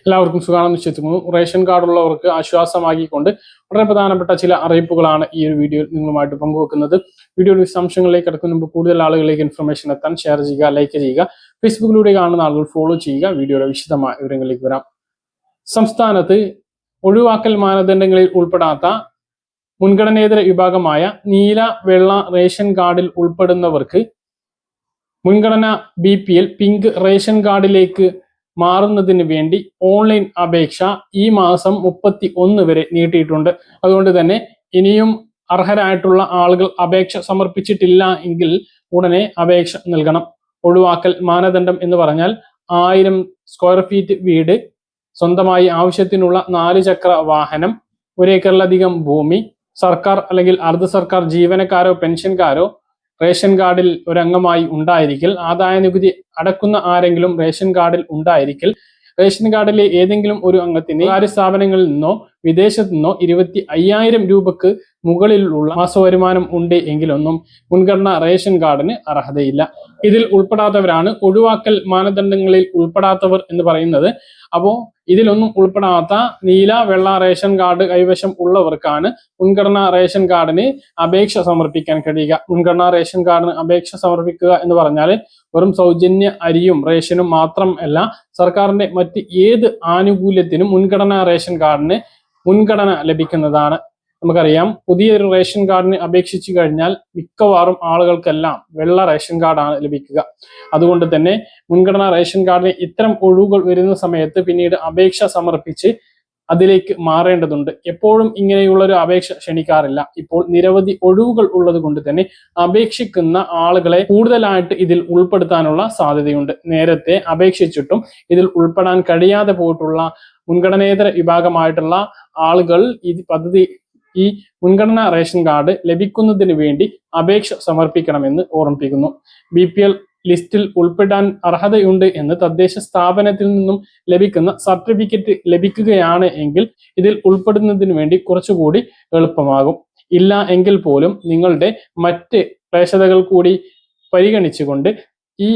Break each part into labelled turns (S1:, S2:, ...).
S1: എല്ലാവർക്കും സുഖമാണെന്ന് വിശ്വസിക്കുന്നു. റേഷൻ കാർഡുള്ളവർക്ക് ആശ്വാസമാക്കിക്കൊണ്ട് വളരെ പ്രധാനപ്പെട്ട ചില അറിയിപ്പുകളാണ് ഈ ഒരു വീഡിയോയിൽ നിങ്ങളുമായിട്ട് പങ്കുവെക്കുന്നത്. വീഡിയോയുടെ വിശദാംശങ്ങളിലേക്ക് കടക്കുന്ന മുമ്പ് കൂടുതൽ ആളുകളിലേക്ക് ഇൻഫർമേഷൻ എത്താൻ ഷെയർ ചെയ്യുക, ലൈക്ക് ചെയ്യുക, ഫേസ്ബുക്കിലൂടെ കാണുന്ന ആളുകൾ ഫോളോ ചെയ്യുക. വീഡിയോയുടെ വിശദമായ വിവരങ്ങളിലേക്ക് വരാം. സംസ്ഥാനത്ത് ഒഴിവാക്കൽ മാനദണ്ഡങ്ങളിൽ ഉൾപ്പെടാത്ത മുൻഗണനേതര വിഭാഗമായ നീല, വെള്ള റേഷൻ കാർഡിൽ ഉൾപ്പെടുന്നവർക്ക് മുൻഗണന BPL, പിങ്ക് റേഷൻ കാർഡിലേക്ക് മാറുന്നതിന് വേണ്ടി ഓൺലൈൻ അപേക്ഷ ഈ മാസം 31 വരെ നീട്ടിയിട്ടുണ്ട്. അതുകൊണ്ട് തന്നെ ഇനിയും അർഹരായിട്ടുള്ള ആളുകൾ അപേക്ഷ സമർപ്പിച്ചിട്ടില്ല എങ്കിൽ ഉടനെ അപേക്ഷ നൽകണം. ഒഴിവാക്കൽ മാനദണ്ഡം എന്ന് പറഞ്ഞാൽ 1000 സ്ക്വയർ ഫീറ്റ് വീട്, സ്വന്തമായി ആവശ്യത്തിനുള്ള 4 ചക്ര വാഹനം, 1 ഏക്കറിലധികം ഭൂമി, സർക്കാർ അല്ലെങ്കിൽ അർദ്ധ സർക്കാർ ജീവനക്കാരോ പെൻഷൻകാരോ റേഷൻ കാർഡിൽ ഒരംഗമായി ഉണ്ടായിരിക്കൽ, ആദായ നികുതി അടക്കുന്ന ആരെങ്കിലും റേഷൻ കാർഡിൽ ഉണ്ടായിരിക്കൽ, റേഷൻ കാർഡിലെ ഏതെങ്കിലും ഒരു അംഗത്തിന് സ്വകാര്യ സ്ഥാപനങ്ങളിൽ നിന്നോ വിദേശത്തു നിന്നോ 25,000 രൂപക്ക് മുകളിലുള്ള മാസ വരുമാനം ഉണ്ട് എങ്കിലൊന്നും മുൻഗണന റേഷൻ കാർഡിന് അർഹതയില്ല. ഇതിൽ ഉൾപ്പെടാത്തവരാണ് ഒഴിവാക്കൽ മാനദണ്ഡങ്ങളിൽ ഉൾപ്പെടാത്തവർ എന്ന് പറയുന്നത്. അപ്പോൾ ഇതിലൊന്നും ഉൾപ്പെടാത്ത നീല, വെള്ള റേഷൻ കാർഡ് കൈവശം ഉള്ളവർക്കാണ് മുൻഗണനാ റേഷൻ കാർഡിന് അപേക്ഷ സമർപ്പിക്കാൻ കഴിയുക. മുൻഗണനാ റേഷൻ കാർഡിന് അപേക്ഷ സമർപ്പിക്കുക എന്ന് പറഞ്ഞാൽ വെറും സൗജന്യ അരിയും റേഷനും മാത്രമല്ല, സർക്കാരിന്റെ മറ്റ് ഏത് ആനുകൂല്യത്തിനും മുൻഗണനാ റേഷൻ കാർഡിന് മുൻഗണന ലഭിക്കുന്നതാണ്. നമുക്കറിയാം, പുതിയൊരു റേഷൻ കാർഡിന് അപേക്ഷിച്ചു കഴിഞ്ഞാൽ മിക്കവാറും ആളുകൾക്കെല്ലാം വെള്ള റേഷൻ കാർഡാണ് ലഭിക്കുക. അതുകൊണ്ട് തന്നെ മുൻഗണനാ റേഷൻ കാർഡിന് ഇത്തരം ഒഴിവുകൾ വരുന്ന സമയത്ത് പിന്നീട് അപേക്ഷ സമർപ്പിച്ച് അതിലേക്ക് മാറേണ്ടതുണ്ട്. എപ്പോഴും ഇങ്ങനെയുള്ളൊരു അപേക്ഷ ക്ഷണിക്കാറില്ല. ഇപ്പോൾ നിരവധി ഒഴിവുകൾ ഉള്ളത് കൊണ്ട് തന്നെ അപേക്ഷിക്കുന്ന ആളുകളെ കൂടുതലായിട്ട് ഇതിൽ ഉൾപ്പെടുത്താനുള്ള സാധ്യതയുണ്ട്. നേരത്തെ അപേക്ഷിച്ചിട്ടും ഇതിൽ ഉൾപ്പെടാൻ കഴിയാതെ പോയിട്ടുള്ള മുൻഗണനേതര വിഭാഗമായിട്ടുള്ള ആളുകൾ ഈ മുൻഗണനാ റേഷൻ കാർഡ് ലഭിക്കുന്നതിന് വേണ്ടി അപേക്ഷ സമർപ്പിക്കണമെന്ന് ഓർമ്മിപ്പിക്കുന്നു. BPL ലിസ്റ്റിൽ ഉൾപ്പെടാൻ അർഹതയുണ്ട് എന്ന് തദ്ദേശ സ്ഥാപനത്തിൽ നിന്നും ലഭിക്കുന്ന സർട്ടിഫിക്കറ്റ് ലഭിക്കുകയാണ് എങ്കിൽ ഇതിൽ ഉൾപ്പെടുന്നതിന് വേണ്ടി കുറച്ചുകൂടി എളുപ്പമാകും. ഇല്ല എങ്കിൽ പോലും നിങ്ങളുടെ മറ്റ് ക്ലേശതകൾ കൂടി പരിഗണിച്ചുകൊണ്ട് ഈ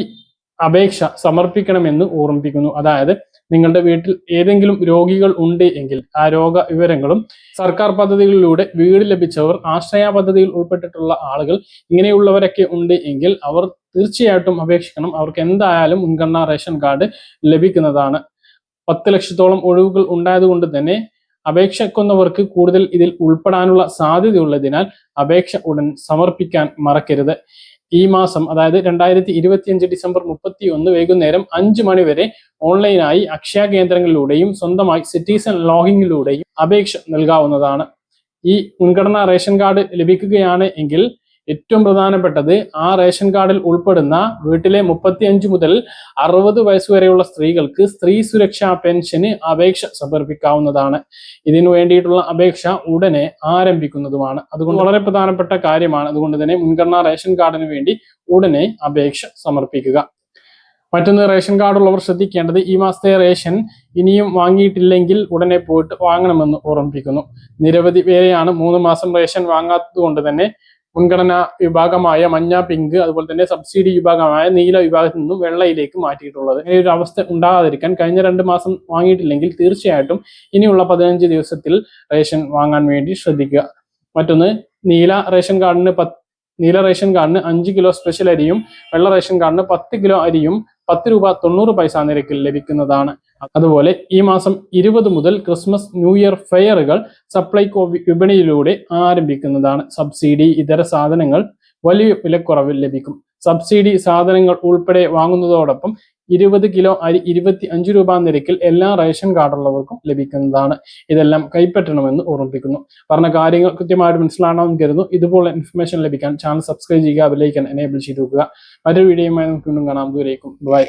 S1: അപേക്ഷ സമർപ്പിക്കണമെന്ന് ഓർമ്മിപ്പിക്കുന്നു. അതായത് നിങ്ങളുടെ വീട്ടിൽ ഏതെങ്കിലും രോഗികൾ ഉണ്ട് എങ്കിൽ ആ രോഗ വിവരങ്ങളും, സർക്കാർ പദ്ധതികളിലൂടെ വീട് ലഭിച്ചവർ, ആശ്രയ പദ്ധതിയിൽ ഉൾപ്പെട്ടിട്ടുള്ള ആളുകൾ, ഇങ്ങനെയുള്ളവരൊക്കെ ഉണ്ട് എങ്കിൽ അവർ തീർച്ചയായിട്ടും അപേക്ഷിക്കണം. അവർക്ക് എന്തായാലും മുൻഗണനാ റേഷൻ കാർഡ് ലഭിക്കുന്നതാണ്. 10 ലക്ഷത്തോളം ഒഴിവുകൾ ഉണ്ടായതുകൊണ്ട് തന്നെ അപേക്ഷിക്കുന്നവർക്ക് കൂടുതൽ ഇതിൽ ഉൾപ്പെടാനുള്ള സാധ്യതയുള്ളതിനാൽ അപേക്ഷ ഉടൻ സമർപ്പിക്കാൻ മറക്കരുത്. ഈ മാസം, അതായത് 2025 ഡിസംബർ 31 വൈകുന്നേരം 5 മണി വരെ ഓൺലൈനായി അക്ഷയ കേന്ദ്രങ്ങളിലൂടെയും സ്വന്തമായി സിറ്റിസൺ ലോഗിനിലൂടെയും അപേക്ഷ നൽകാവുന്നതാണ്. ഈ മുൻഗണനാ റേഷൻ കാർഡ് ലഭിക്കുകയാണ് എങ്കിൽ ഏറ്റവും പ്രധാനപ്പെട്ടത് ആ റേഷൻ കാർഡിൽ ഉൾപ്പെടുന്ന വീട്ടിലെ 35 മുതൽ 60 വയസ്സുവരെയുള്ള സ്ത്രീകൾക്ക് സ്ത്രീ സുരക്ഷാ പെൻഷന് അപേക്ഷ സമർപ്പിക്കാവുന്നതാണ്. ഇതിനു വേണ്ടിയിട്ടുള്ള അപേക്ഷ ഉടനെ ആരംഭിക്കുന്നതുമാണ്. അതുകൊണ്ട് വളരെ പ്രധാനപ്പെട്ട കാര്യമാണ്. അതുകൊണ്ട് തന്നെ മുൻഗണനാ റേഷൻ കാർഡിന് വേണ്ടി ഉടനെ അപേക്ഷ സമർപ്പിക്കുക. മറ്റൊന്ന്, റേഷൻ കാർഡുള്ളവർ ശ്രദ്ധിക്കേണ്ടത്, ഈ മാസത്തെ റേഷൻ ഇനിയും വാങ്ങിയിട്ടില്ലെങ്കിൽ ഉടനെ പോയിട്ട് വാങ്ങണമെന്ന് ഓർമ്മിപ്പിക്കുന്നു. നിരവധി പേരെയാണ് 3 മാസം റേഷൻ വാങ്ങാത്തത് കൊണ്ട് തന്നെ മുൻഗണനാ വിഭാഗമായ മഞ്ഞ, പിങ്ക്, അതുപോലെ തന്നെ സബ്സിഡി വിഭാഗമായ നീല വിഭാഗത്തിൽ നിന്നും വെള്ളയിലേക്ക് മാറ്റിയിട്ടുള്ളത്. ഇങ്ങനെ ഒരു അവസ്ഥ ഉണ്ടാകാതിരിക്കാൻ കഴിഞ്ഞ 2 മാസം വാങ്ങിയിട്ടില്ലെങ്കിൽ തീർച്ചയായിട്ടും ഇനിയുള്ള 15 ദിവസത്തിൽ റേഷൻ വാങ്ങാൻ വേണ്ടി ശ്രദ്ധിക്കുക. മറ്റൊന്ന്, നീല റേഷൻ കാർഡിന് 5 കിലോ സ്പെഷ്യൽ അരിയും വെള്ള റേഷൻ കാർഡിന് 10 കിലോ അരിയും 10 രൂപ 90 പൈസ നിരക്കിൽ ലഭിക്കുന്നതാണ്. അതുപോലെ ഈ മാസം 20 മുതൽ ക്രിസ്മസ്, ന്യൂ ഇയർ ഫെയറുകൾ സപ്ലൈകോ വിപണിയിലൂടെ ആരംഭിക്കുന്നതാണ്. സബ്സിഡി ഇതര സാധനങ്ങൾ വലിയ വിലക്കുറവിൽ ലഭിക്കും. സബ്സിഡി സാധനങ്ങൾ ഉൾപ്പെടെ വാങ്ങുന്നതോടൊപ്പം 20 കിലോ അരി 25 രൂപ നിരക്കിൽ എല്ലാ റേഷൻ കാർഡുള്ളവർക്കും ലഭിക്കുന്നതാണ്. ഇതെല്ലാം കൈപ്പറ്റണമെന്ന് ഓർമ്മിപ്പിക്കുന്നു. പറഞ്ഞ കാര്യങ്ങൾ കൃത്യമായിട്ട് മനസ്സിലാണെന്ന് കരുതുന്നു. ഇതുപോലെ ഇൻഫർമേഷൻ ലഭിക്കാൻ ചാനൽ സബ്സ്ക്രൈബ് ചെയ്യുക, ബെൽ ഐക്കൺ എനേബിൾ ചെയ്ത് വെക്കുക. മറ്റൊരു വീഡിയോയുമായി നമുക്ക് വീണ്ടും കാണാം. ദൂരേക്കും ബൈ.